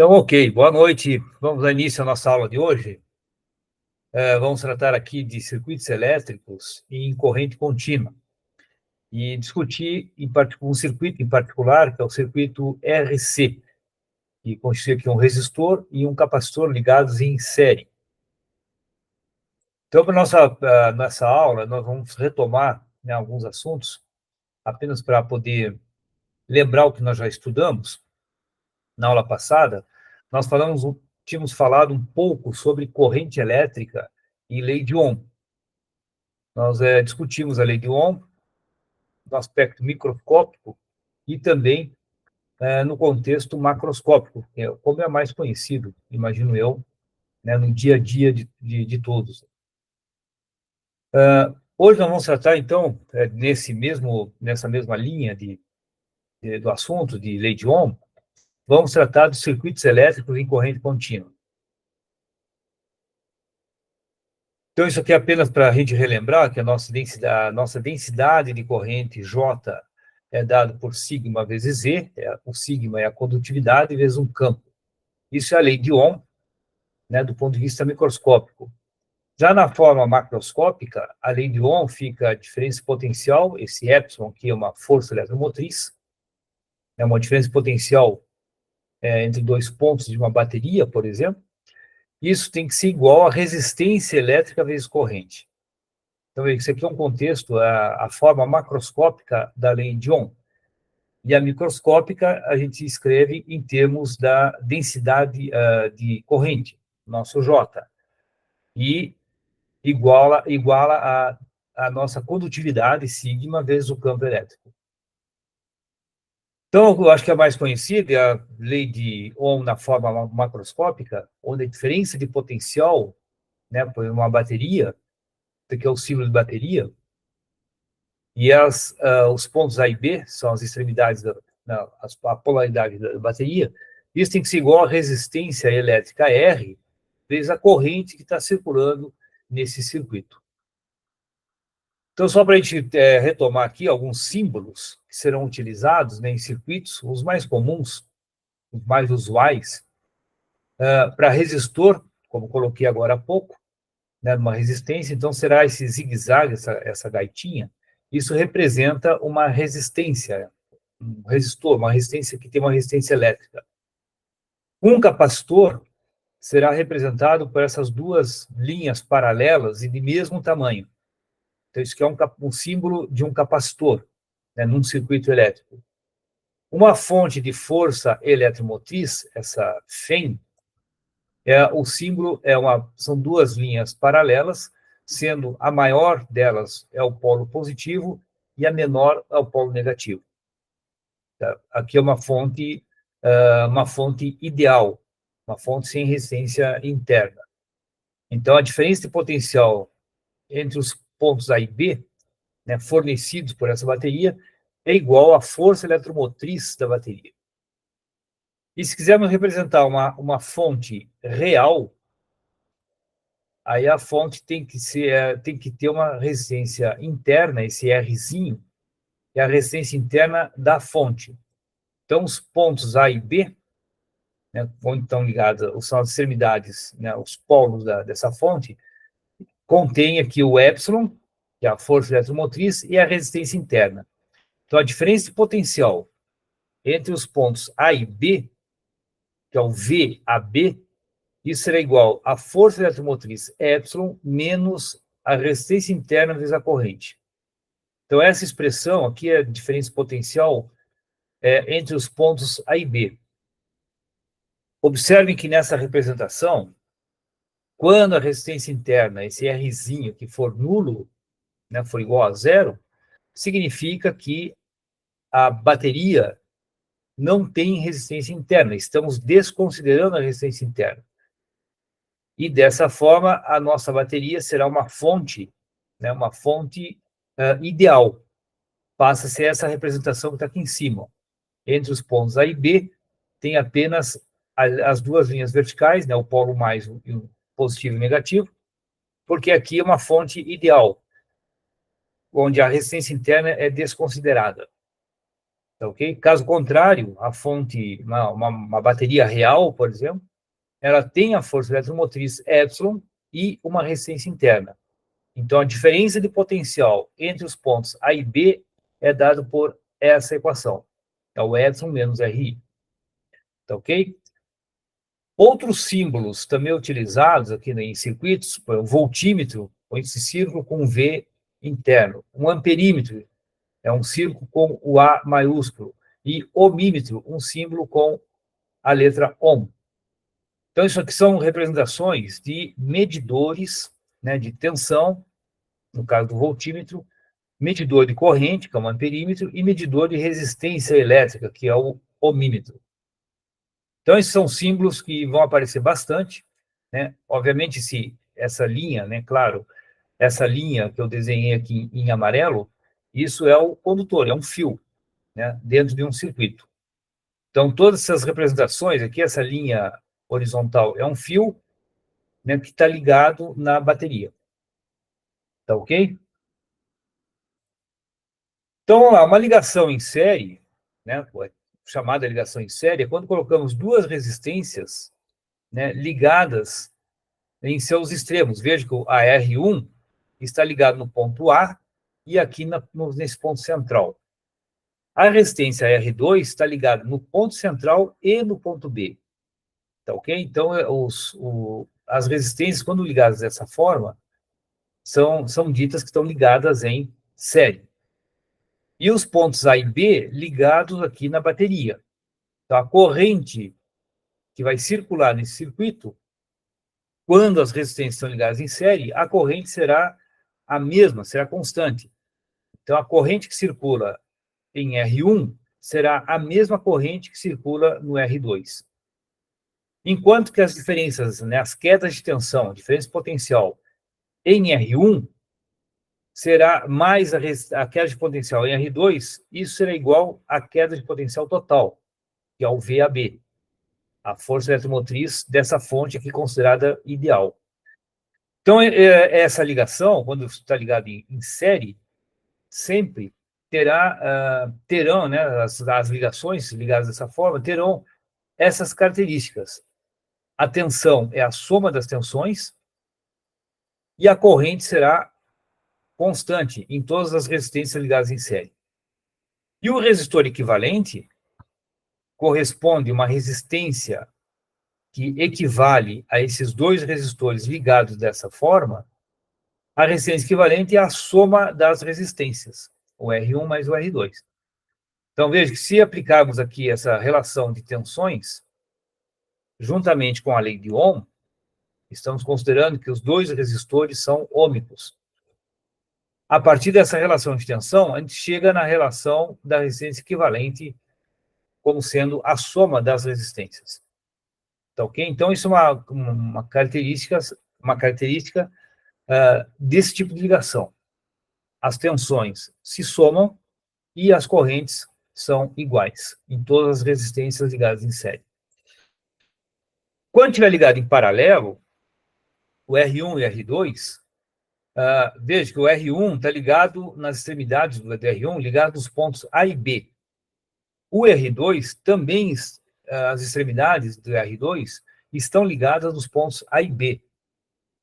Então, ok, boa noite. Vamos dar início à nossa aula de hoje. Vamos tratar aqui de circuitos elétricos em corrente contínua e discutir um circuito em particular, que é o circuito RC, que constitui aqui um resistor e um capacitor ligados em série. Então, para nossa aula, nós vamos retomar, né, alguns assuntos, apenas para poder lembrar o que nós já estudamos na aula passada. Nós tínhamos falado um pouco sobre corrente elétrica e lei de Ohm. Nós discutimos a lei de Ohm no aspecto microscópico e também no contexto macroscópico, como é mais conhecido, imagino eu, né, no dia a dia de todos. Hoje nós vamos tratar, então, nessa mesma linha do assunto de lei de Ohm, vamos tratar dos circuitos elétricos em corrente contínua. Então, isso aqui é apenas para a gente relembrar que a nossa densidade de corrente J é dada por sigma vezes Z, o sigma é a condutividade vezes um campo. Isso é a lei de Ohm, né, do ponto de vista microscópico. Já na forma macroscópica, a lei de Ohm fica a diferença potencial, esse epsilon, que é uma força eletromotriz, é uma diferença potencial entre dois pontos de uma bateria, por exemplo. Isso tem que ser igual à resistência elétrica vezes corrente. Então, isso aqui é um contexto, a forma macroscópica da lei de Ohm. E a microscópica a gente escreve em termos da densidade de corrente, nosso J. E iguala a nossa condutividade, sigma, vezes o campo elétrico. Então, eu acho que a mais conhecida é a lei de Ohm na forma macroscópica, onde a diferença de potencial, né, por uma bateria, que é o símbolo de bateria, e os pontos A e B são as extremidades, a polaridade da bateria, isso tem que ser igual à resistência elétrica R, vezes a corrente que está circulando nesse circuito. Então, só para a gente retomar aqui alguns símbolos que serão utilizados, né, em circuitos, os mais comuns, os mais usuais, para resistor, como coloquei agora há pouco, né, uma resistência, então será esse zigue-zague, essa gaitinha. Isso representa uma resistência, um resistor, uma resistência que tem uma resistência elétrica. Um capacitor será representado por essas duas linhas paralelas e de mesmo tamanho. Então, isso aqui é um símbolo de um capacitor, né, num circuito elétrico. Uma fonte de força eletromotriz, essa FEM, o símbolo são duas linhas paralelas, sendo a maior delas é o polo positivo e a menor é o polo negativo. Tá? Aqui é uma fonte ideal, uma fonte sem resistência interna. Então, a diferença de potencial entre os pontos A e B, né, fornecidos por essa bateria, é igual à força eletromotriz da bateria. E se quisermos representar uma fonte real, aí a fonte tem que ter uma resistência interna, esse Rzinho, é a resistência interna da fonte. Então, os pontos A e B, né, onde estão ligadas, são as extremidades, né, os polos dessa fonte, contém aqui o epsilon, que é a força eletromotriz, e a resistência interna. Então, a diferença de potencial entre os pontos A e B, que é o VAB, isso será igual à força eletromotriz epsilon menos a resistência interna vezes a corrente. Então, essa expressão aqui é a diferença potencial entre os pontos A e B. Observem que nessa representação, quando a resistência interna, esse Rzinho, que for nulo, né, for igual a zero, significa que a bateria não tem resistência interna, estamos desconsiderando a resistência interna. E dessa forma, a nossa bateria será uma fonte, né, uma fonte ideal. Passa a ser essa representação que está aqui em cima. Entre os pontos A e B, tem apenas as duas linhas verticais, né, o polo mais e o positivo e negativo, porque aqui é uma fonte ideal, onde a resistência interna é desconsiderada. Tá ok? Caso contrário, a fonte, uma bateria real, por exemplo, ela tem a força eletromotriz epsilon e uma resistência interna. Então, a diferença de potencial entre os pontos A e B é dada por essa equação. É o epsilon menos RI. Tá ok? Outros símbolos também utilizados aqui em circuitos, o voltímetro, com esse círculo com V interno. Um amperímetro é um círculo com o A maiúsculo. E ohmímetro, um símbolo com a letra Ohm. Então, isso aqui são representações de medidores, né, de tensão, no caso do voltímetro, medidor de corrente, que é o amperímetro, e medidor de resistência elétrica, que é o ohmímetro. Então, esses são símbolos que vão aparecer bastante, né? Obviamente, se essa linha, né, claro, essa linha que eu desenhei aqui em amarelo, isso é o condutor, é um fio, né, dentro de um circuito. Então, todas essas representações aqui, essa linha horizontal é um fio, né, que está ligado na bateria. Tá ok? Então, vamos lá, uma ligação em série, né, chamada ligação em série, é quando colocamos duas resistências, né, ligadas em seus extremos. Veja que a R1 está ligado no ponto A e aqui nesse ponto central. A resistência R2 está ligada no ponto central e no ponto B. Tá ok? Então, as resistências, quando ligadas dessa forma, são ditas que estão ligadas em série. E os pontos A e B ligados aqui na bateria. Então, a corrente que vai circular nesse circuito, quando as resistências estão ligadas em série, a corrente será a mesma, será constante. Então, a corrente que circula em R1 será a mesma corrente que circula no R2. Enquanto que as diferenças, né, as quedas de tensão, a diferença potencial em R1 será mais a queda de potencial em R2, isso será igual à queda de potencial total, que é o VAB, a força eletromotriz dessa fonte aqui considerada ideal. Então, essa ligação, quando está ligada em série, sempre terão, né, as ligações ligadas dessa forma, terão essas características. A tensão é a soma das tensões e a corrente será constante em todas as resistências ligadas em série. E o resistor equivalente corresponde a uma resistência que equivale a esses dois resistores ligados dessa forma. A resistência equivalente é a soma das resistências, o R1 mais o R2. Então, veja que se aplicarmos aqui essa relação de tensões, juntamente com a lei de Ohm, estamos considerando que os dois resistores são ômicos. A partir dessa relação de tensão, a gente chega na relação da resistência equivalente como sendo a soma das resistências. Tá ok? Então, isso é uma característica desse tipo de ligação. As tensões se somam e as correntes são iguais em todas as resistências ligadas em série. Quando estiver ligado em paralelo, o R1 e o R2, veja que o R1 está ligado nas extremidades do R1, ligado nos pontos A e B. O R2 também, as extremidades do R2 estão ligadas nos pontos A e B.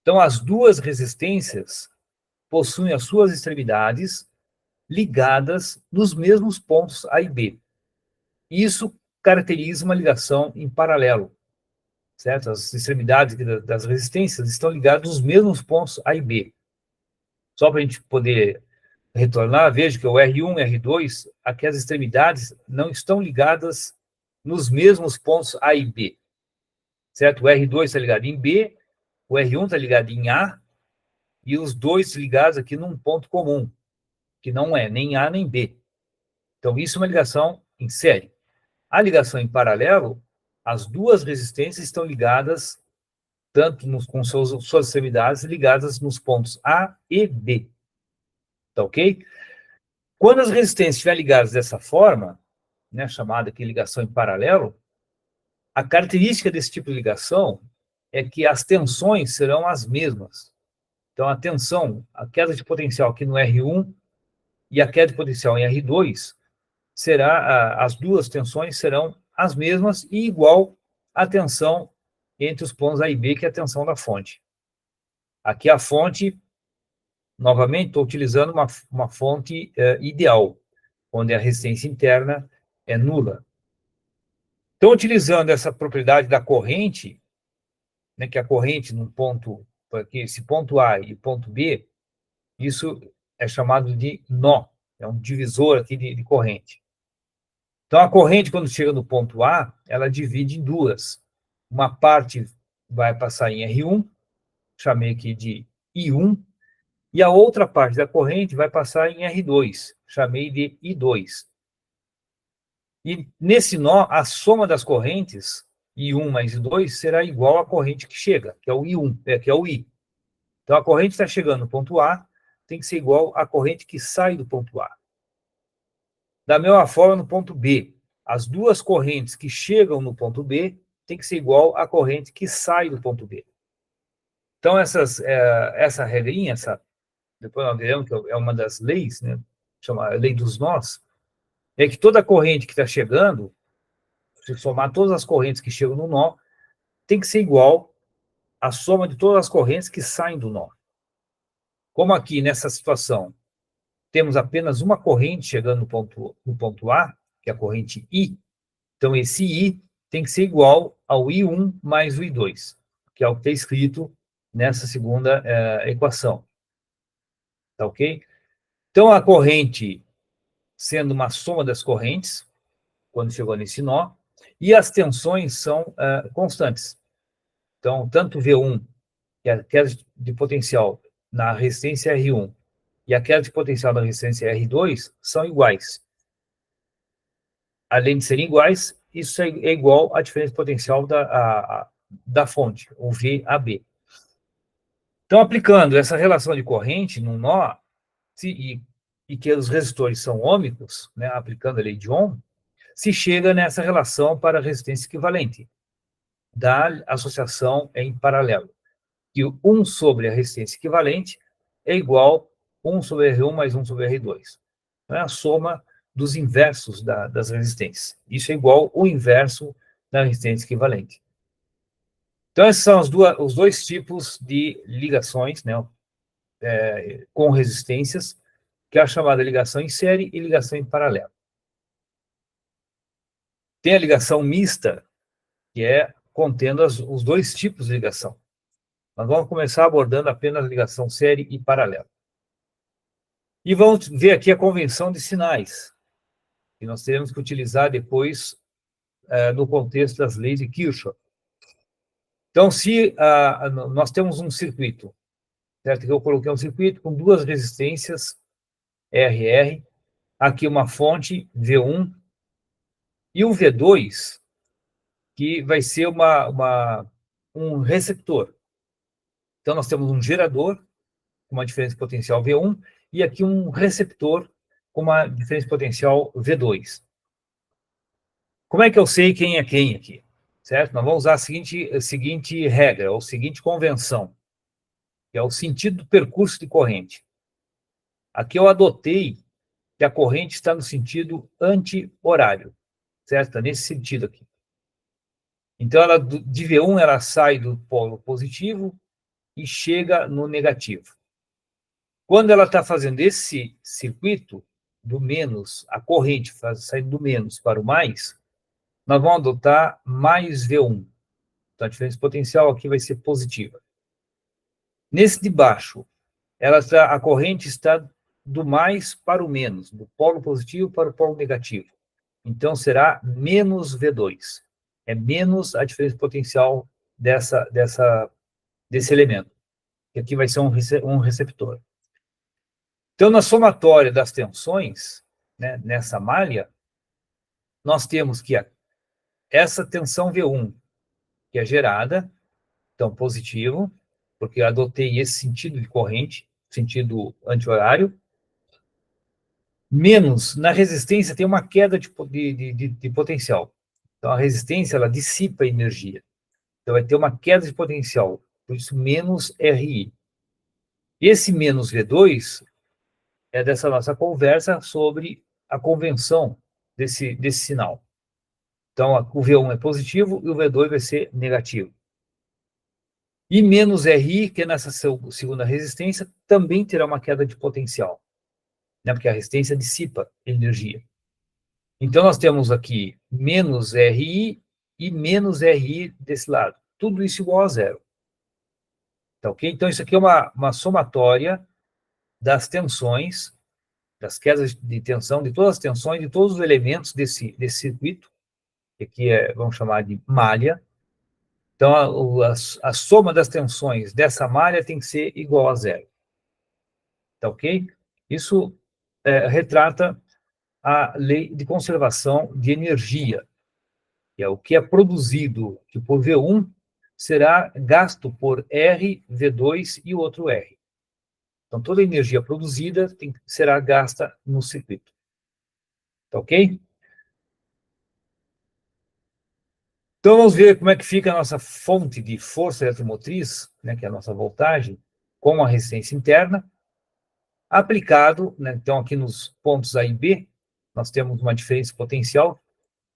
Então, as duas resistências possuem as suas extremidades ligadas nos mesmos pontos A e B. Isso caracteriza uma ligação em paralelo, certo? As extremidades das resistências estão ligadas nos mesmos pontos A e B. Só para a gente poder retornar, veja que o R1 e R2, aqui as extremidades não estão ligadas nos mesmos pontos A e B, certo? O R2 está ligado em B, o R1 está ligado em A, e os dois ligados aqui num ponto comum, que não é nem A nem B. Então, isso é uma ligação em série. A ligação em paralelo, as duas resistências estão ligadas, tanto com suas extremidades, ligadas nos pontos A e B. Tá ok? Quando as resistências estiverem ligadas dessa forma, né, chamada aqui ligação em paralelo, a característica desse tipo de ligação é que as tensões serão as mesmas. Então, a tensão, a queda de potencial aqui no R1 e a queda de potencial em R2 as duas tensões serão as mesmas e igual à tensão entre os pontos A e B, que é a tensão da fonte. Aqui a fonte, novamente, estou utilizando uma fonte ideal, onde a resistência interna é nula. Então, utilizando essa propriedade da corrente, né, que a corrente num ponto, aqui, esse ponto A e ponto B, isso é chamado de nó, é um divisor aqui de corrente. Então, a corrente, quando chega no ponto A, ela divide em duas. Uma parte vai passar em R1, chamei aqui de I1, e a outra parte da corrente vai passar em R2, chamei de I2. E nesse nó, a soma das correntes, I1 mais I2, será igual à corrente que chega, que é o I1, que é o I. Então, a corrente está chegando no ponto A, tem que ser igual à corrente que sai do ponto A. Da mesma forma, no ponto B, as duas correntes que chegam no ponto B tem que ser igual à corrente que sai do ponto B. Então, essa regrinha, depois nós veremos que é uma das leis, né, chama a lei dos nós, é que toda corrente que está chegando, se somar todas as correntes que chegam no nó, tem que ser igual à soma de todas as correntes que saem do nó. Como aqui, nessa situação, temos apenas uma corrente chegando no ponto A, que é a corrente I, então esse I tem que ser igual ao I1 mais o I2, que é o que está escrito nessa segunda equação. Tá ok? Então, a corrente sendo uma soma das correntes, quando chegou nesse nó, e as tensões são constantes. Então, tanto V1, que é a queda de potencial na resistência R1, e a queda de potencial na resistência R2 são iguais. Além de serem iguais, isso é igual à diferença de potencial da fonte, o VAB. Então, aplicando essa relação de corrente num nó, e que os resistores são ômicos, né, aplicando a lei de Ohm, se chega nessa relação para resistência equivalente da associação em paralelo, que 1 sobre a resistência equivalente é igual a 1 sobre R1 mais 1 sobre R2. É a soma dos inversos das resistências. Isso é igual ao inverso da resistência equivalente. Então, esses são os dois tipos de ligações, né, com resistências, que é a chamada ligação em série e ligação em paralelo. Tem a ligação mista, que é contendo os dois tipos de ligação. Nós vamos começar abordando apenas a ligação série e paralelo. E vamos ver aqui a convenção de sinais, que nós teremos que utilizar depois no contexto das leis de Kirchhoff. Então, se nós temos um circuito, certo? Eu coloquei um circuito com duas resistências, RR, aqui uma fonte, V1, e um V2, que vai ser um receptor. Então, nós temos um gerador com uma diferença potencial V1 e aqui um receptor com uma diferença potencial V2. Como é que eu sei quem é quem aqui? Certo? Nós vamos usar a seguinte regra, ou seguinte convenção, que é o sentido do percurso de corrente. Aqui eu adotei que a corrente está no sentido anti-horário, certo? Está nesse sentido aqui. Então, de V1, ela sai do polo positivo e chega no negativo. Quando ela está fazendo esse circuito do menos, a corrente saindo do menos para o mais, nós vamos adotar mais V1. Então, a diferença potencial aqui vai ser positiva. Nesse de baixo, a corrente está do mais para o menos, do polo positivo para o polo negativo. Então, será menos V2. É menos a diferença potencial desse elemento. Que aqui vai ser um receptor. Então, na somatória das tensões, né, nessa malha, nós temos que essa tensão V1, que é gerada, então positivo, porque eu adotei esse sentido de corrente, sentido anti-horário, menos, na resistência tem uma queda de potencial. Então, a resistência, ela dissipa energia. Então, vai ter uma queda de potencial, por isso, menos RI. Esse menos V2 é dessa nossa conversa sobre a convenção, desse sinal. Então, o V1 é positivo e o V2 vai ser negativo. E menos RI, que é nessa segunda resistência, também terá uma queda de potencial, né? Porque a resistência dissipa energia. Então, nós temos aqui menos RI e menos RI desse lado. Tudo isso igual a zero. Tá ok? Então, isso aqui é uma somatória das tensões, das quedas de tensão, de todas as tensões, de todos os elementos desse circuito, que aqui vamos chamar de malha. Então, a soma das tensões dessa malha tem que ser igual a zero. Tá ok? Isso retrata a lei de conservação de energia, que é o que é produzido que por V1 será gasto por R, V2 e outro R. Então, toda a energia produzida será gasta no circuito. Tá ok? Então, vamos ver como é que fica a nossa fonte de força eletromotriz, né, que é a nossa voltagem, com a resistência interna, aplicado, né, então, aqui nos pontos A e B, nós temos uma diferença potencial,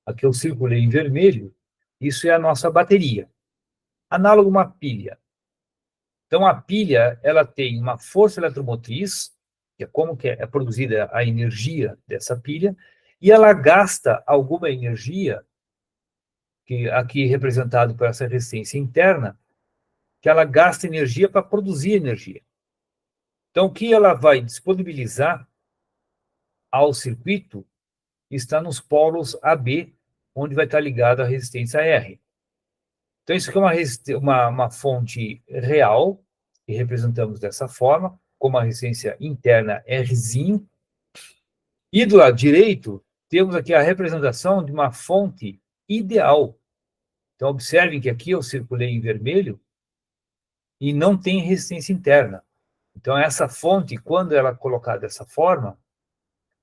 aqui eu circulei em vermelho, isso é a nossa bateria, análogo a uma pilha. Então, a pilha, ela tem uma força eletromotriz, que é como que é produzida a energia dessa pilha, e ela gasta alguma energia, que aqui representado por essa resistência interna, que ela gasta energia para produzir energia. Então, o que ela vai disponibilizar ao circuito está nos polos AB, onde vai estar ligado a resistência R. Então, isso aqui é uma fonte real, que representamos dessa forma, como a resistência interna Rzinho. E do lado direito, temos aqui a representação de uma fonte ideal. Então, observem que aqui eu circulei em vermelho e não tem resistência interna. Então, essa fonte, quando ela é colocada dessa forma,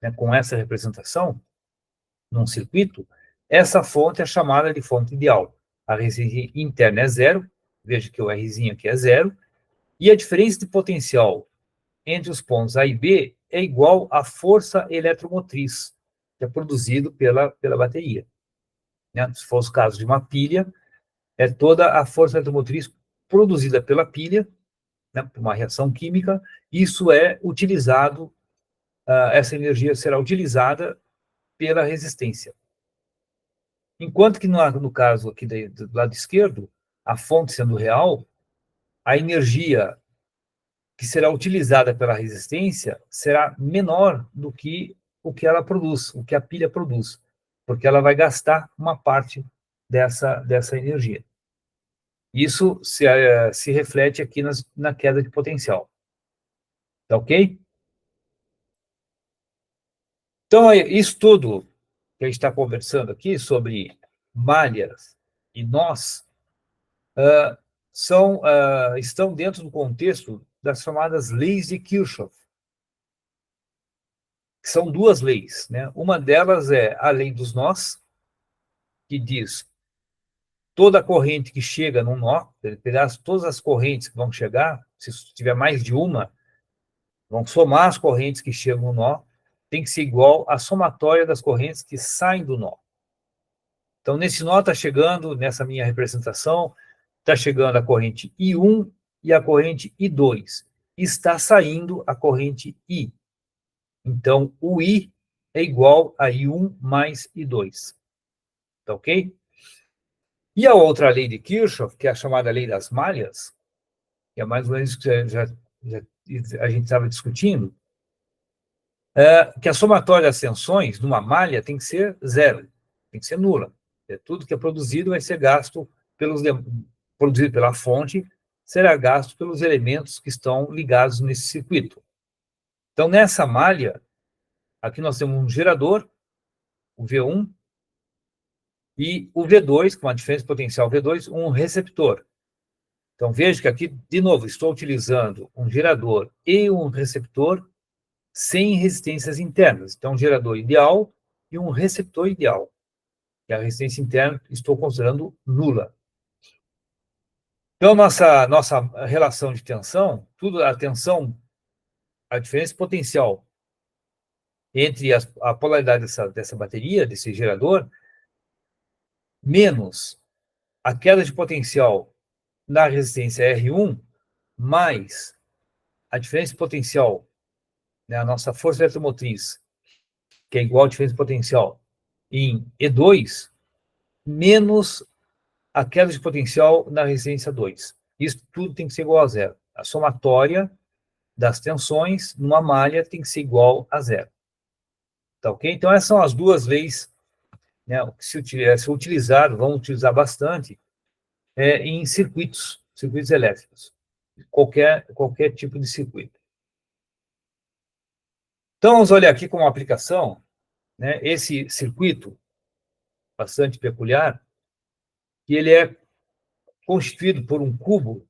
né, com essa representação, num circuito, essa fonte é chamada de fonte ideal. A resistência interna é zero, veja que o Rzinho aqui é zero, e a diferença de potencial entre os pontos A e B é igual à força eletromotriz, que é produzido pela bateria. Né? Se for o caso de uma pilha, é toda a força eletromotriz produzida pela pilha, né, por uma reação química, isso é utilizado, essa energia será utilizada pela resistência. Enquanto que no caso aqui do lado esquerdo, a fonte sendo real, a energia que será utilizada pela resistência será menor do que o que ela produz, o que a pilha produz, porque ela vai gastar uma parte dessa energia. Isso se reflete aqui na queda de potencial. Tá ok? Então, isso tudo que a gente está conversando aqui sobre malhas e nós estão dentro do contexto das chamadas leis de Kirchhoff, que são duas leis, né? Uma delas é a lei dos nós, que diz toda corrente que chega num nó, todas as correntes que vão chegar, se tiver mais de uma, vão somar as correntes que chegam no nó, tem que ser igual à somatória das correntes que saem do nó. Então, nesse nó está chegando, nessa minha representação, está chegando a corrente I1 e a corrente I2. Está saindo a corrente I. Então, o I é igual a I1 mais I2. Tá ok? E a outra lei de Kirchhoff, que é a chamada lei das malhas, que é mais ou menos que a gente estava discutindo, que a somatória das tensões numa malha tem que ser zero, tem que ser nula. Tudo que é produzido vai ser gasto produzido pela fonte, será gasto pelos elementos que estão ligados nesse circuito. Então, nessa malha, aqui nós temos um gerador, o V1, e o V2, com a diferença potencial V2, um receptor. Então, veja que aqui, de novo, estou utilizando um gerador e um receptor sem resistências internas. Então, um gerador ideal e um receptor ideal. E a resistência interna estou considerando nula. Então, nossa relação de tensão, a diferença potencial entre a polaridade dessa bateria, desse gerador, menos a queda de potencial na resistência R1, mais a diferença de potencial, né, a nossa força eletromotriz, que é igual à diferença de potencial em E2, menos a queda de potencial na resistência 2. Isso tudo tem que ser igual a zero. A somatória das tensões numa malha tem que ser igual a zero. Tá ok? Então, essas são as duas leis, né, que se utilizar, vão utilizar bastante em circuitos elétricos. Qualquer tipo de circuito. Então, vamos olhar aqui como aplicação, né, esse circuito bastante peculiar, que ele é constituído por um cubo,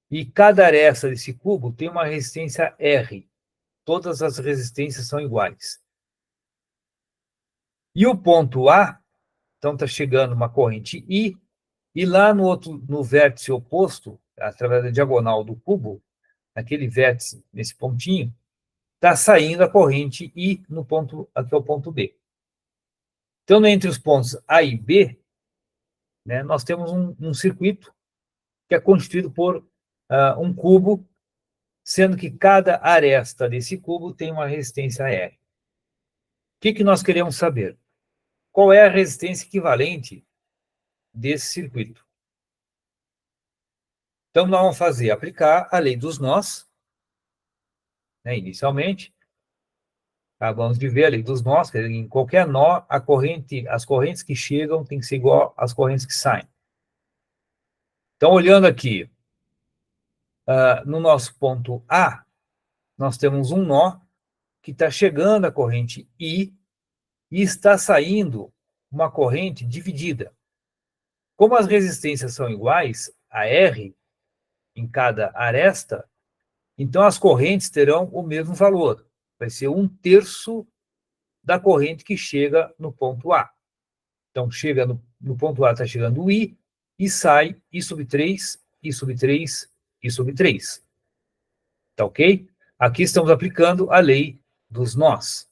e cada aresta desse cubo tem uma resistência R. Todas as resistências são iguais. E o ponto A, então está chegando uma corrente I, e lá no vértice oposto, através da diagonal do cubo, naquele vértice, nesse pontinho, está saindo a corrente I no ponto, até o ponto B. Então, entre os pontos A e B, né, nós temos um circuito que é constituído por um cubo, sendo que cada aresta desse cubo tem uma resistência R. O que nós queremos saber? Qual é a resistência equivalente desse circuito? Então, nós vamos aplicar a lei dos nós, né, inicialmente. Acabamos de ver a lei dos nós, que em qualquer nó, as correntes que chegam têm que ser igual às correntes que saem. Então, olhando aqui, no nosso ponto A, nós temos um nó que está chegando a corrente I e está saindo uma corrente dividida. Como as resistências são iguais a R em cada aresta, então as correntes terão o mesmo valor. Vai ser 1/3 da corrente que chega no ponto A. Então, chega no ponto A, está chegando o I, e sai I sobre 3, I sobre 3, I sobre 3. Tá ok? Aqui estamos aplicando a lei dos nós,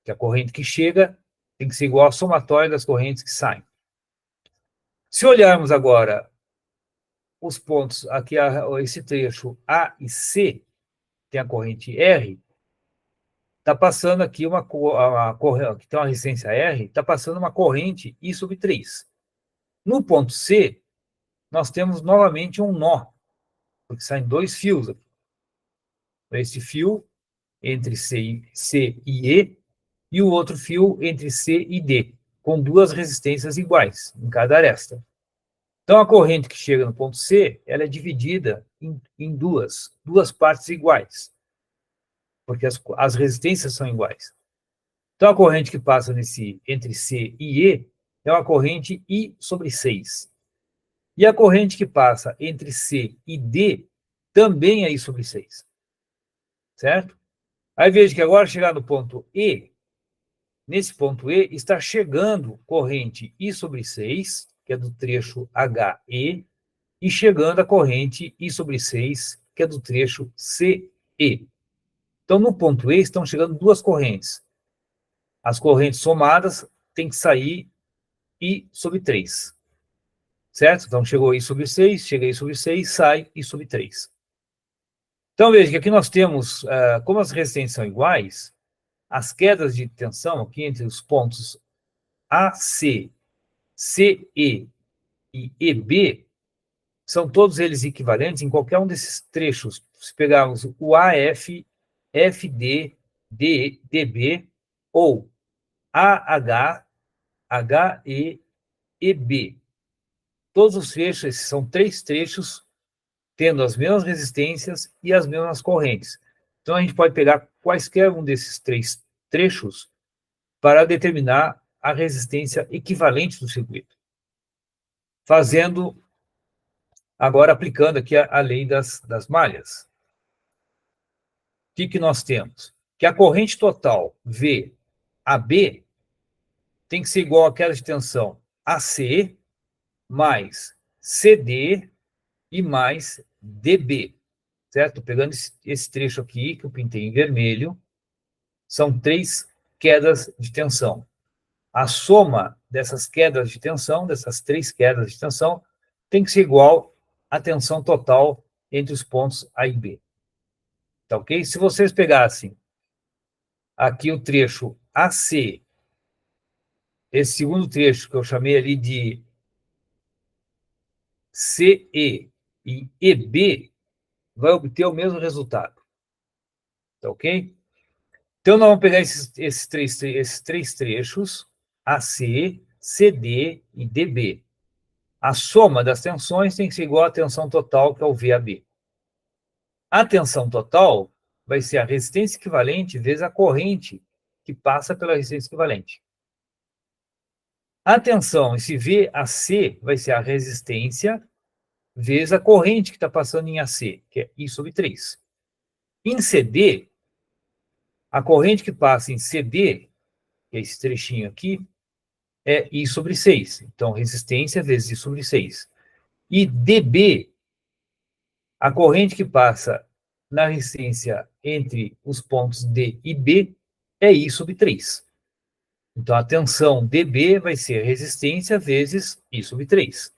que a corrente que chega tem que ser igual à somatória das correntes que saem. Se olharmos agora os pontos, aqui esse trecho A e C, tem a corrente R, está passando aqui que tem uma resistência R, está passando uma corrente I sobre 3. No ponto C, nós temos novamente um nó, porque saem dois fios aqui. Esse fio entre C e E, e o outro fio entre C e D, com duas resistências iguais em cada aresta. Então, a corrente que chega no ponto C, ela é dividida em duas partes iguais, porque as resistências são iguais. Então, a corrente que passa entre C e E é uma corrente I sobre 6. E a corrente que passa entre C e D também é I sobre 6. Certo? Aí veja que agora, chegar no ponto E, nesse ponto E, está chegando corrente I sobre 6, que é do trecho HE, e chegando a corrente I sobre 6, que é do trecho CE. Então, no ponto E, estão chegando duas correntes. As correntes somadas têm que sair I sobre 3. Certo? Então, chegou I sobre 6, chega I sobre 6, sai I sobre 3. Então, veja que aqui nós temos, como as resistências são iguais, as quedas de tensão aqui entre os pontos AC, CE e EB são todos eles equivalentes em qualquer um desses trechos. Se pegarmos o AF, FD, DB, ou AH, HE, EB. Todos os trechos, esses são 3 trechos, tendo as mesmas resistências e as mesmas correntes. Então, a gente pode pegar quaisquer um desses 3 trechos para determinar a resistência equivalente do circuito. Agora aplicando aqui a lei das malhas. O que nós temos? Que a corrente total VAB tem que ser igual à queda de tensão AC mais CD e mais DB. Certo? Pegando esse trecho aqui, que eu pintei em vermelho, são 3 quedas de tensão. A soma dessas quedas de tensão, dessas 3 quedas de tensão, tem que ser igual à tensão total entre os pontos A e B. Tá ok? Se vocês pegassem aqui o trecho AC, esse segundo trecho que eu chamei ali de CE e EB, vai obter o mesmo resultado. Tá ok? Então, nós vamos pegar esses três trechos, AC, CD e DB. A soma das tensões tem que ser igual à tensão total, que é o VAB. A tensão total vai ser a resistência equivalente vezes a corrente que passa pela resistência equivalente. A tensão, esse VAC, vai ser a resistência vezes a corrente que está passando em AC, que é I sobre 3. Em CD, a corrente que passa em CD, que é esse trechinho aqui, é I sobre 6. Então, resistência vezes I sobre 6. E DB, a corrente que passa na resistência entre os pontos D e B, é I sobre 3. Então, a tensão DB vai ser resistência vezes I sobre 3.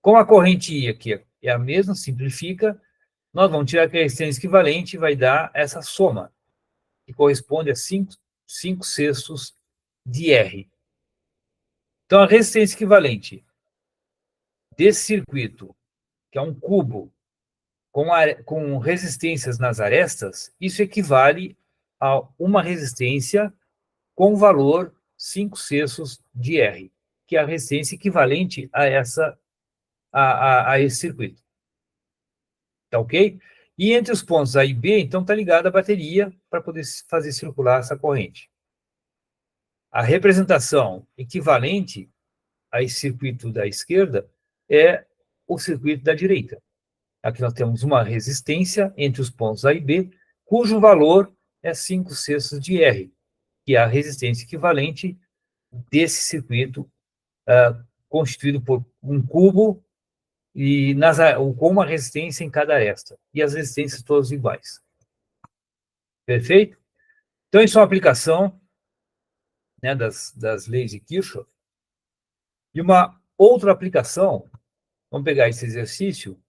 Como a corrente I aqui é a mesma, simplifica, nós vamos tirar a resistência equivalente e vai dar essa soma, que corresponde a 5 sextos de R. Então, a resistência equivalente desse circuito, que é um cubo com resistências nas arestas, isso equivale a uma resistência com valor 5 sextos de R, que é a resistência equivalente a esse circuito. Tá ok? E entre os pontos A e B, então, está ligada a bateria para poder fazer circular essa corrente. A representação equivalente a esse circuito da esquerda é o circuito da direita. Aqui nós temos uma resistência entre os pontos A e B, cujo valor é 5 sextos de R, que é a resistência equivalente desse circuito constituído por um cubo e com uma resistência em cada aresta, e as resistências todas iguais. Perfeito? Então, isso é uma aplicação, né, das leis de Kirchhoff. E uma outra aplicação, vamos pegar esse exercício,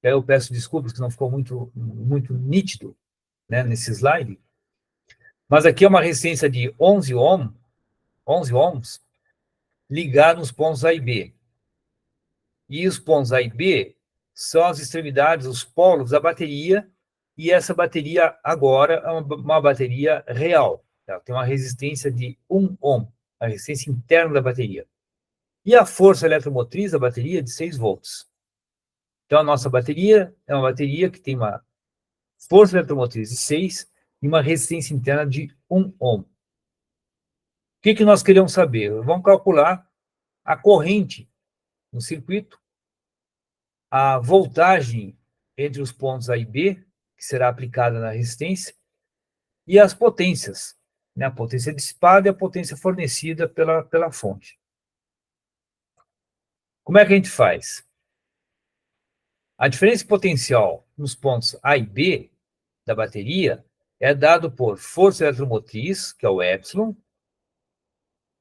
eu peço desculpas que não ficou muito nítido, né, nesse slide, mas aqui é uma resistência de 11 ohms ligada nos pontos A e B. E os pontos A e B são as extremidades, os polos da bateria, e essa bateria agora é uma bateria real. Ela tem uma resistência de 1 ohm, a resistência interna da bateria. E a força eletromotriz da bateria é de 6 volts. Então, a nossa bateria é uma bateria que tem uma força eletromotriz de 6 e uma resistência interna de 1 ohm. O que nós queremos saber? Vamos calcular a corrente no circuito, a voltagem entre os pontos A e B, que será aplicada na resistência, e as potências, né? A potência dissipada e a potência fornecida pela fonte. Como é que a gente faz? A diferença potencial nos pontos A e B da bateria é dado por força eletromotriz, que é o epsilon,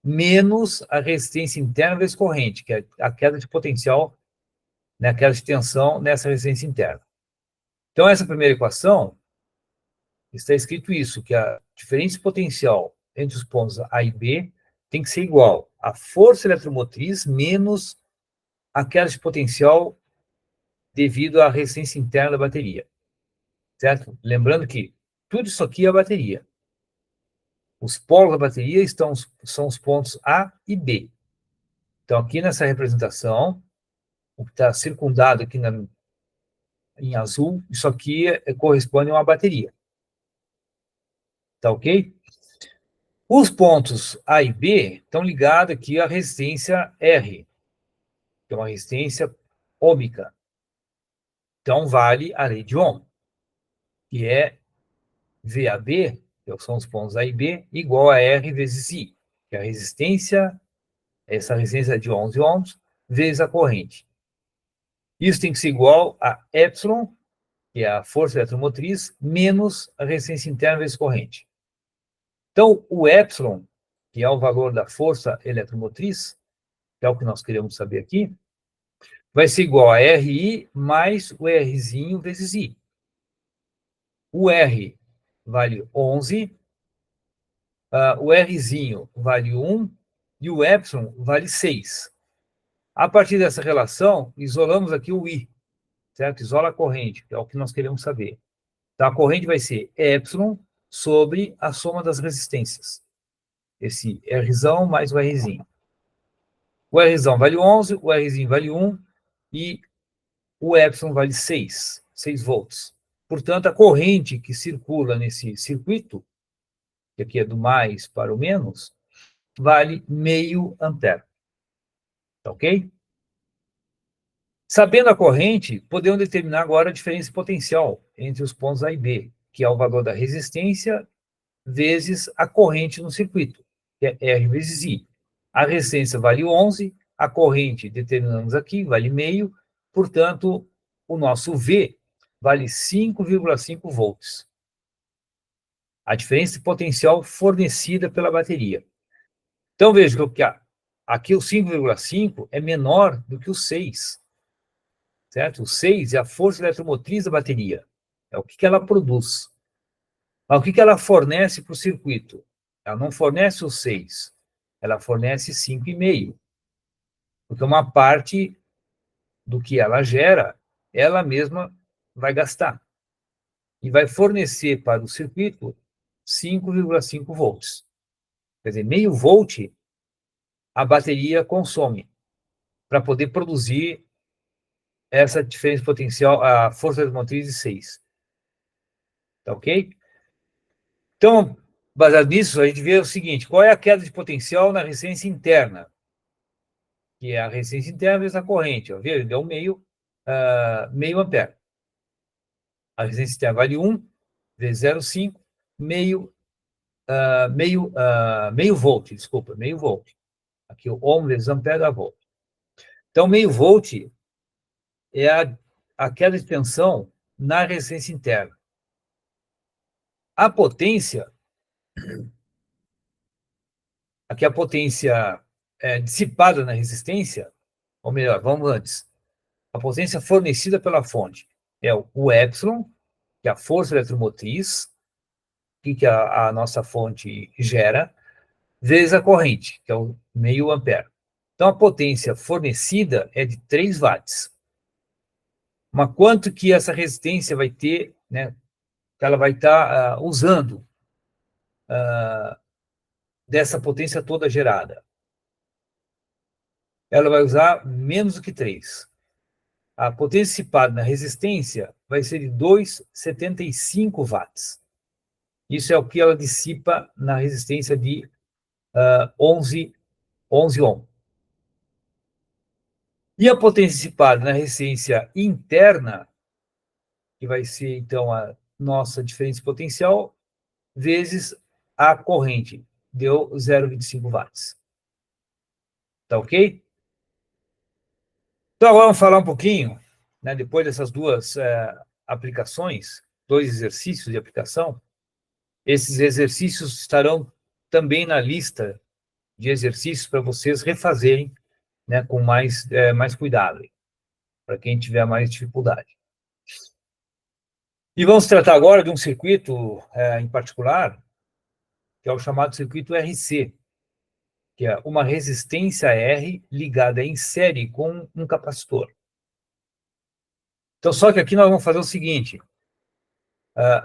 menos a resistência interna vezes corrente, que é a queda de potencial, né, a queda de tensão nessa resistência interna. Então, essa primeira equação, está escrito isso, que a diferença potencial entre os pontos A e B tem que ser igual à força eletromotriz menos a queda de potencial devido à resistência interna da bateria. Certo? Lembrando que tudo isso aqui é a bateria. Os polos da bateria são os pontos A e B. Então, aqui nessa representação, o que está circundado aqui em azul, isso aqui corresponde a uma bateria. Tá ok? Os pontos A e B estão ligados aqui à resistência R, que é uma resistência ômica. Então, vale a lei de Ohm, que é VAB, que são os pontos A e B, igual a R vezes I, que é a resistência, essa resistência de 11 ohms, vezes a corrente. Isso tem que ser igual a epsilon, que é a força eletromotriz, menos a resistência interna vezes corrente. Então, o epsilon, que é o valor da força eletromotriz, que é o que nós queremos saber aqui, vai ser igual a RI mais o Rzinho vezes I. O R vale 11, o Rzinho vale 1 e o epsilon vale 6. A partir dessa relação, isolamos aqui o I, certo? Isola a corrente, que é o que nós queremos saber. Então, a corrente vai ser epsilon sobre a soma das resistências. Esse Rzão mais o Rzinho. O Rzão vale 11, o Rzinho vale 1 e o epsilon vale 6 volts. Portanto, a corrente que circula nesse circuito, que aqui é do mais para o menos, vale meio ampere. Tá ok? Sabendo a corrente, podemos determinar agora a diferença potencial entre os pontos A e B, que é o valor da resistência vezes a corrente no circuito, que é R vezes I. A resistência vale 11, a corrente, determinamos aqui, vale meio, portanto, o nosso V vale 5,5 volts. A diferença potencial fornecida pela bateria. Então, veja que aqui o 5,5 é menor do que o 6. Certo? O 6 é a força eletromotriz da bateria. É o que ela produz. Mas o que ela fornece para o circuito? Ela não fornece o 6. Ela fornece 5,5. Porque uma parte do que ela gera, ela mesma vai gastar. E vai fornecer para o circuito 5,5 volts. Quer dizer, meio volt a bateria consome para poder produzir essa diferença potencial, a força eletromotriz de 6. Tá ok? Então, baseado nisso, a gente vê o seguinte: qual é a queda de potencial na resistência interna? Que é a resistência interna vezes a corrente. Ó, ele deu meio ampere. A resistência interna vale 1 vezes 0,5, meio volt, desculpa, meio volt. Aqui o ohm vezes ampere dá volt. Então, meio volt é a queda de tensão na resistência interna. A potência, aqui a potência dissipada na resistência, ou melhor, vamos antes. A potência fornecida pela fonte é o epsilon, que é a força eletromotriz, que a nossa fonte gera, vezes a corrente, que é o meio ampere. Então, a potência fornecida é de 3 watts. Mas quanto que essa resistência vai ter, né, que ela vai estar usando dessa potência toda gerada? Ela vai usar menos do que 3. A potência dissipada na resistência vai ser de 2,75 watts. Isso é o que ela dissipa na resistência de 11 ohm. E a potência dissipada na resistência interna, que vai ser, então, a nossa diferença potencial, vezes a corrente, deu 0,25 watts. Tá ok? Então, agora vamos falar um pouquinho, né, depois dessas duas aplicações, 2 exercícios de aplicação. Esses exercícios estarão também na lista de exercícios para vocês refazerem, né, com mais cuidado, para quem tiver mais dificuldade. E vamos tratar agora de um circuito em particular, que é o chamado circuito RC, que é uma resistência R ligada em série com um capacitor. Então, só que aqui nós vamos fazer o seguinte: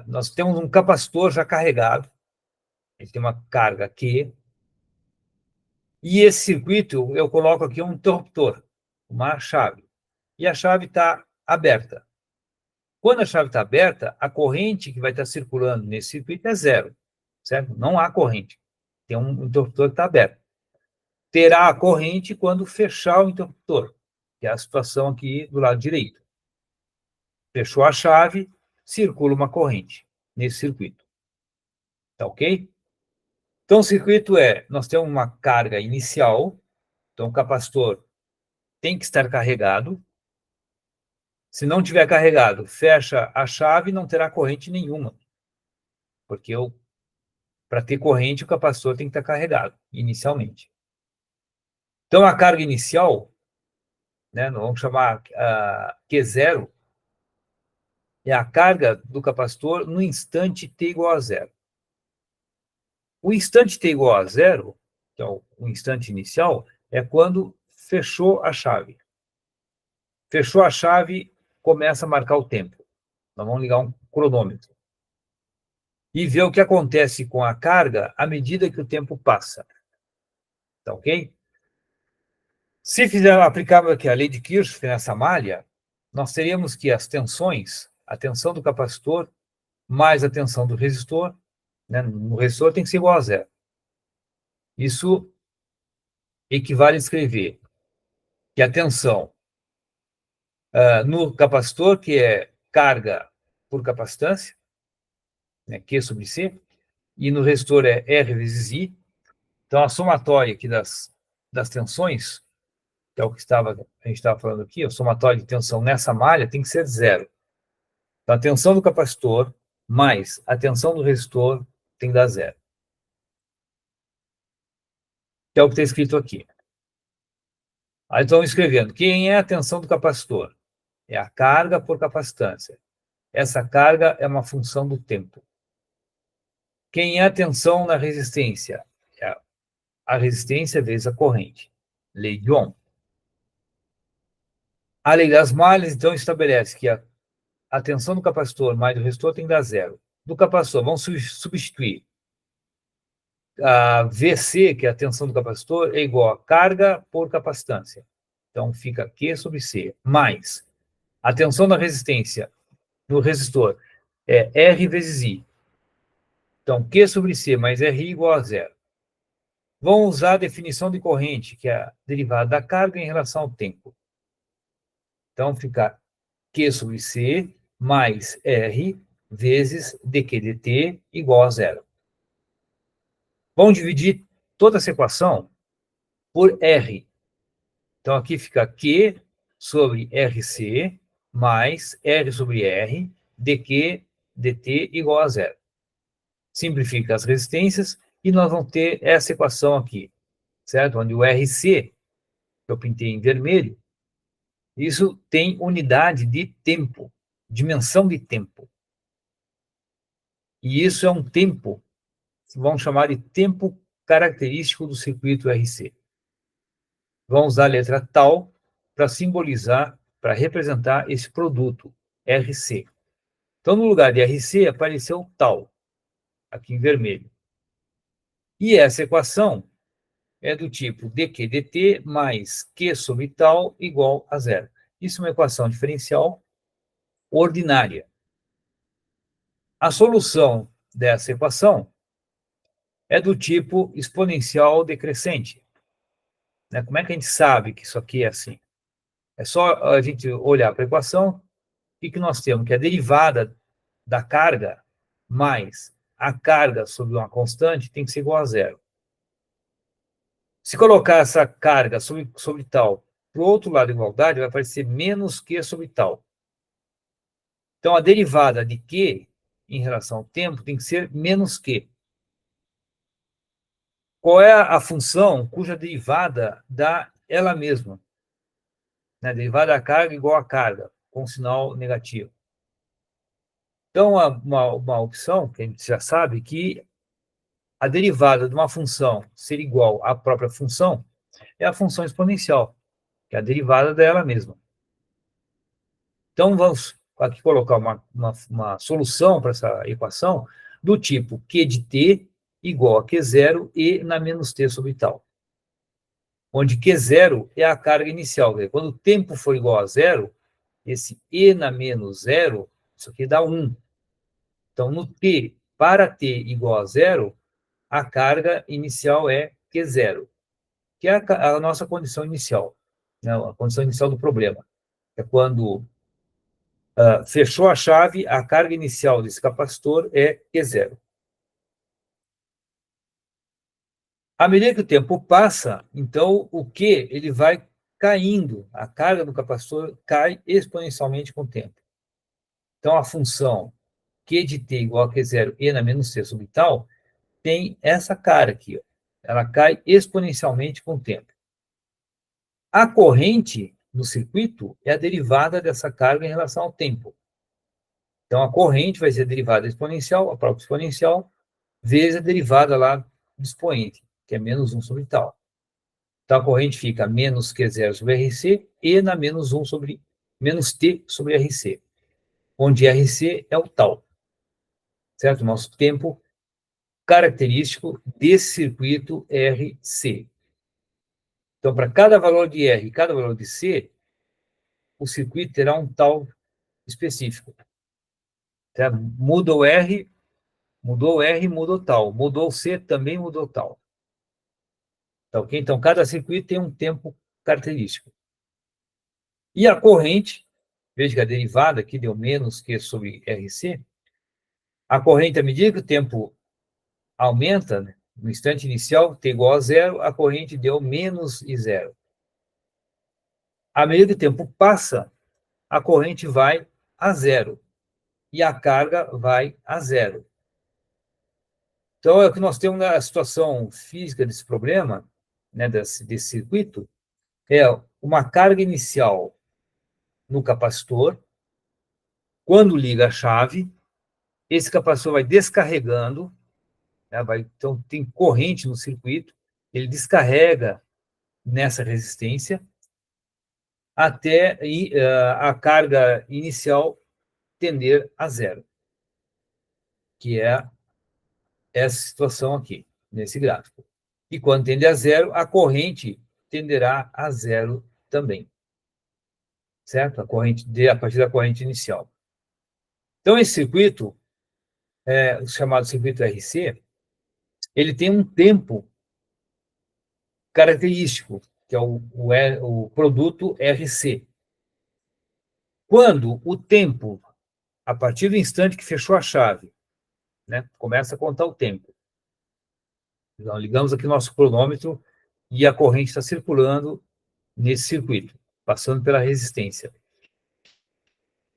nós temos um capacitor já carregado, ele tem uma carga Q, e esse circuito eu coloco aqui um interruptor, uma chave, e a chave está aberta. Quando a chave está aberta, a corrente que vai estar circulando nesse circuito é zero, certo? Não há corrente. Tem um interruptor que está aberto. Terá a corrente quando fechar o interruptor, que é a situação aqui do lado direito. Fechou a chave, circula uma corrente nesse circuito. Tá ok? Então, o circuito nós temos uma carga inicial, então o capacitor tem que estar carregado, Se não tiver carregado, fecha a chave e não terá corrente nenhuma. Porque para ter corrente, o capacitor tem que estar carregado, inicialmente. Então, a carga inicial, né, vamos chamar Q0, é a carga do capacitor no instante t igual a zero. O instante t igual a zero, que é o instante inicial, é quando fechou a chave. Fechou a chave, começa a marcar o tempo. Nós vamos ligar um cronômetro. E ver o que acontece com a carga à medida que o tempo passa. Tá ok? Se aplicarmos aqui a lei de Kirchhoff nessa malha, nós teríamos que as tensões, a tensão do capacitor mais a tensão do resistor, né, no resistor tem que ser igual a zero. Isso equivale a escrever que a tensão no capacitor, que é carga por capacitância, né, Q sobre C, e no resistor é R vezes I. Então, a somatória aqui das tensões, que é o que a gente estava falando aqui, a somatória de tensão nessa malha tem que ser zero. Então, a tensão do capacitor mais a tensão do resistor tem que dar zero. Que é o que está escrito aqui. Aí estão escrevendo, quem é a tensão do capacitor? É a carga por capacitância. Essa carga é uma função do tempo. Quem é a tensão na resistência? É a resistência vezes a corrente. Lei de Ohm. A lei das malhas, então, estabelece que a tensão do capacitor mais do resistor tem que dar zero. Do capacitor, vamos substituir. A VC, que é a tensão do capacitor, é igual a carga por capacitância. Então, fica Q sobre C, mais a tensão da resistência no resistor é R vezes I. Então, Q sobre C mais RI igual a zero. Vamos usar a definição de corrente, que é a derivada da carga em relação ao tempo. Então, fica Q sobre C mais R vezes dQ dt igual a zero. Vamos dividir toda essa equação por R. Então, aqui fica Q sobre RC mais R sobre R, dQ dt igual a zero. Simplifica as resistências e nós vamos ter essa equação aqui, certo? Onde o RC, que eu pintei em vermelho, isso tem unidade de tempo, dimensão de tempo. E isso é um tempo, vamos chamar de tempo característico do circuito RC. Vamos usar a letra tal para simbolizar, para representar esse produto, RC. Então, no lugar de RC, apareceu tal, aqui em vermelho. E essa equação é do tipo dq dt mais q sobre tal igual a zero. Isso é uma equação diferencial ordinária. A solução dessa equação é do tipo exponencial decrescente. Né? Como é que a gente sabe que isso aqui é assim? É só a gente olhar para a equação e que nós temos que a derivada da carga mais a carga sobre uma constante tem que ser igual a zero. Se colocar essa carga sobre tal para o outro lado da igualdade, vai aparecer menos Q sobre tal. Então, a derivada de Q em relação ao tempo tem que ser menos Q. Qual é a função cuja derivada dá ela mesma? Né? Derivada da carga igual a carga, com sinal negativo. Então, uma opção, que a gente já sabe, que a derivada de uma função ser igual à própria função é a função exponencial, que é a derivada dela mesma. Então, vamos aqui colocar uma solução para essa equação do tipo Q de t igual a Q0 e na menos t sobre tal. Onde Q0 é a carga inicial. Quando o tempo for igual a zero, esse e na menos zero, isso aqui dá 1. Então, no t, para t igual a zero, a carga inicial é Q0, que é a nossa condição inicial, né? A condição inicial do problema. É quando fechou a chave, a carga inicial desse capacitor é Q0. À medida que o tempo passa, então o Q ele vai caindo, a carga do capacitor cai exponencialmente com o tempo. Então, a função Q de t igual a Q0 e na menos c sobre tal tem essa cara aqui. Ó. Ela cai exponencialmente com o tempo. A corrente no circuito é a derivada dessa carga em relação ao tempo. Então, a corrente vai ser a derivada exponencial, a própria exponencial, vezes a derivada lá do expoente, que é menos 1 sobre tal. Então, a corrente fica menos Q0 sobre RC e na menos 1 sobre menos T sobre RC, onde RC é o tal, certo? Nosso tempo característico desse circuito RC. Então, para cada valor de R e cada valor de C, o circuito terá um tal específico. Tá? Muda o R, mudou o R, mudou tal. Mudou o C, também mudou tal. Tá, okay? Então, cada circuito tem um tempo característico. E a corrente, veja que a derivada aqui deu menos Q sobre RC, a corrente, à medida que o tempo aumenta, né, no instante inicial, t igual a zero, a corrente deu menos I0. À medida que o tempo passa, a corrente vai a zero e a carga vai a zero. Então, é o que nós temos na situação física desse problema, né, desse circuito, é uma carga inicial no capacitor. Quando liga a chave, esse capacitor vai descarregando, né, então tem corrente no circuito, ele descarrega nessa resistência até a carga inicial tender a zero, que é essa situação aqui, nesse gráfico. E quando tende a zero, a corrente tenderá a zero também. Certo? A partir da corrente inicial. Então, esse circuito, chamado circuito RC, ele tem um tempo característico, que é o produto RC. Quando o tempo, a partir do instante que fechou a chave, né, começa a contar o tempo. Então, ligamos aqui o nosso cronômetro e a corrente está circulando nesse circuito, passando pela resistência.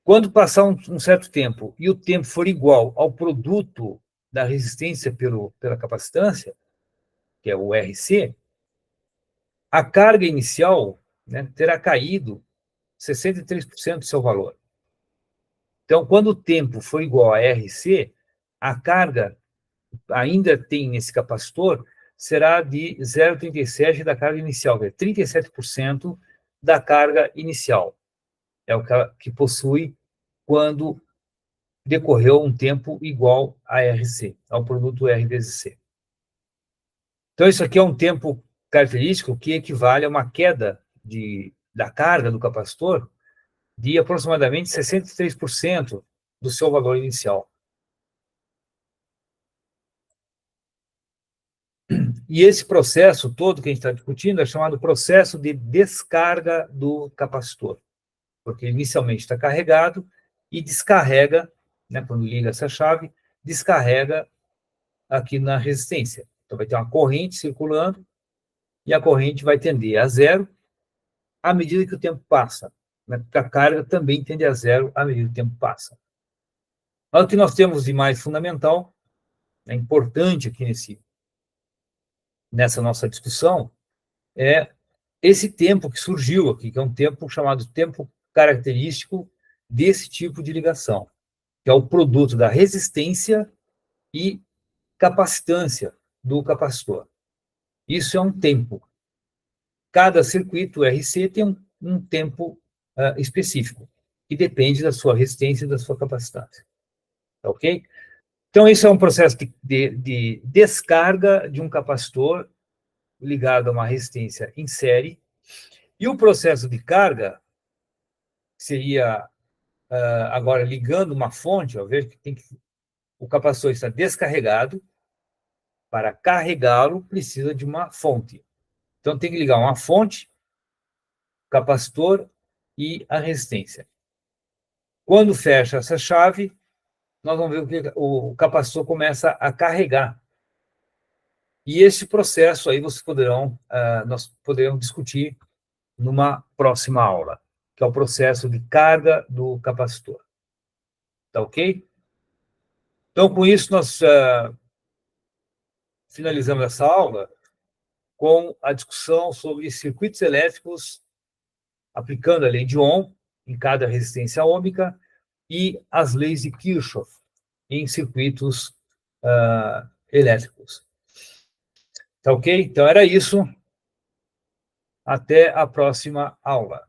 Quando passar um certo tempo e o tempo for igual ao produto da resistência pela capacitância, que é o RC, a carga inicial, né, terá caído 63% do seu valor. Então, quando o tempo for igual a RC, a carga ainda tem nesse capacitor será de 0,37 da carga inicial, que é 37% da carga inicial. É o que possui quando decorreu um tempo igual a RC, ao produto R vezes C. Então, isso aqui é um tempo característico que equivale a uma queda da carga do capacitor de aproximadamente 63% do seu valor inicial. E esse processo todo que a gente está discutindo é chamado processo de descarga do capacitor, porque inicialmente está carregado e descarrega, né, quando liga essa chave, descarrega aqui na resistência. Então, vai ter uma corrente circulando e a corrente vai tender a zero à medida que o tempo passa. Né? Porque a carga também tende a zero à medida que o tempo passa. Mas o que nós temos de mais fundamental, importante aqui nessa nossa discussão, é esse tempo que surgiu aqui, que é um tempo chamado tempo característico desse tipo de ligação, que é o produto da resistência e capacitância do capacitor. Isso é um tempo. Cada circuito RC tem um tempo específico, que depende da sua resistência e da sua capacitância. Ok? Então, isso é um processo de descarga de um capacitor ligado a uma resistência em série. E o processo de carga seria, agora, ligando uma fonte, veja que o capacitor está descarregado. Para carregá-lo, precisa de uma fonte. Então, tem que ligar uma fonte, capacitor e a resistência. Quando fecha essa chave, nós vamos ver que o capacitor começa a carregar. E esse processo aí nós poderemos discutir numa próxima aula, que é o processo de carga do capacitor. Tá ok? Então, com isso, nós finalizamos essa aula com a discussão sobre circuitos elétricos aplicando a lei de Ohm em cada resistência ôhmica e as leis de Kirchhoff em circuitos elétricos. Tá ok? Então, era isso. Até a próxima aula.